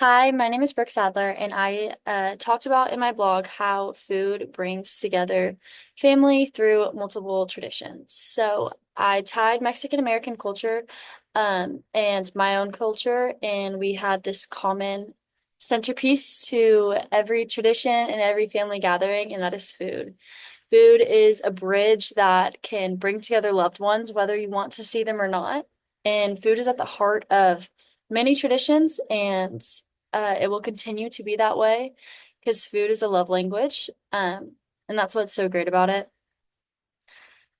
Hi, my name is Brooke Sadler, and I talked about in my blog how food brings together family through multiple traditions. So I tied Mexican American culture and my own culture, and we had this common centerpiece to every tradition and every family gathering, and that is food. Food is a bridge that can bring together loved ones, whether you want to see them or not. And food is at the heart of many traditions, and it will continue to be that way because food is a love language. And that's what's so great about it.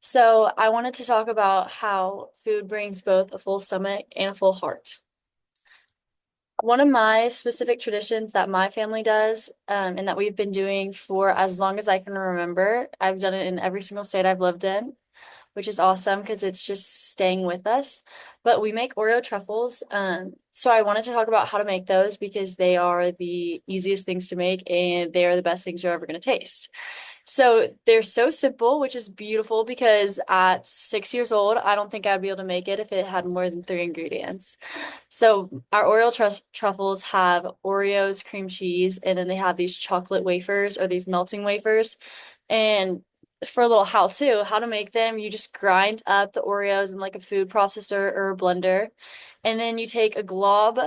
So, I wanted to talk about how food brings both a full stomach and a full heart. One of my specific traditions that my family does, and that we've been doing for as long as I can remember, I've done it in every single state I've lived in, which is awesome because it's just staying with us. But we make Oreo truffles. So I wanted to talk about how to make those because they are the easiest things to make and they are the best things you're ever going to taste. So they're so simple, which is beautiful because at 6 years old, I don't think I'd be able to make it if it had more than three ingredients. So our Oreo truffles have Oreos, cream cheese, and then they have these chocolate wafers or these melting wafers. And for a little how-to, how to make them, you just grind up the Oreos in like a food processor or a blender. And then you take a glob,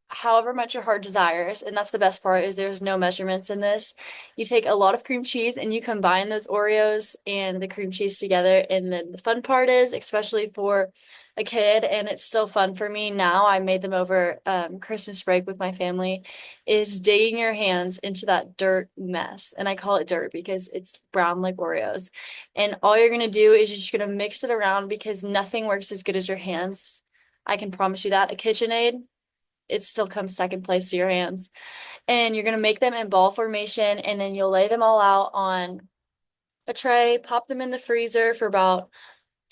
however much your heart desires, and that's the best part is there's no measurements in this. You take a lot of cream cheese and you combine those Oreos and the cream cheese together. And then the fun part is, especially for a kid, and it's still fun for me now, I made them over Christmas break with my family, is digging your hands into that dirt mess. And I call it dirt because it's brown like Oreos. And all you're gonna do is you're just gonna mix it around because nothing works as good as your hands. I can promise you that. A KitchenAid, it still comes second place to your hands. And you're gonna make them in ball formation, and then you'll lay them all out on a tray, pop them in the freezer for about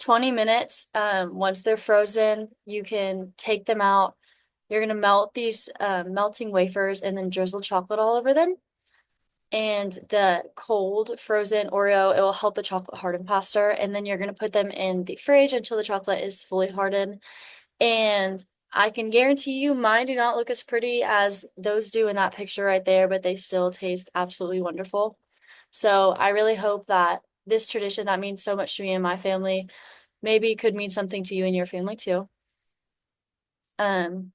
20 minutes. Once they're frozen, you can take them out. You're gonna melt these melting wafers and then drizzle chocolate all over them. And the cold frozen Oreo, it will help the chocolate harden faster. And then you're gonna put them in the fridge until the chocolate is fully hardened. And I can guarantee you mine do not look as pretty as those do in that picture right there, but they still taste absolutely wonderful. So I really hope that this tradition that means so much to me and my family maybe could mean something to you and your family too. Um,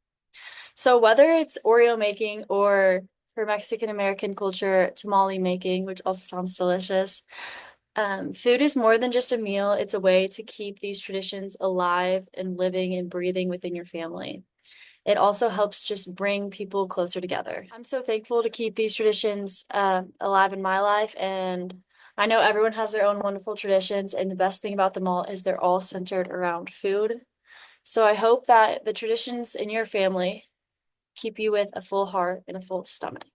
so whether it's Oreo making or for Mexican American culture, tamale making, which also sounds delicious, food is more than just a meal. It's a way to keep these traditions alive and living and breathing within your family. It also helps just bring people closer together. I'm so thankful to keep these traditions alive in my life, and I know everyone has their own wonderful traditions, and the best thing about them all is they're all centered around food. So I hope that the traditions in your family keep you with a full heart and a full stomach.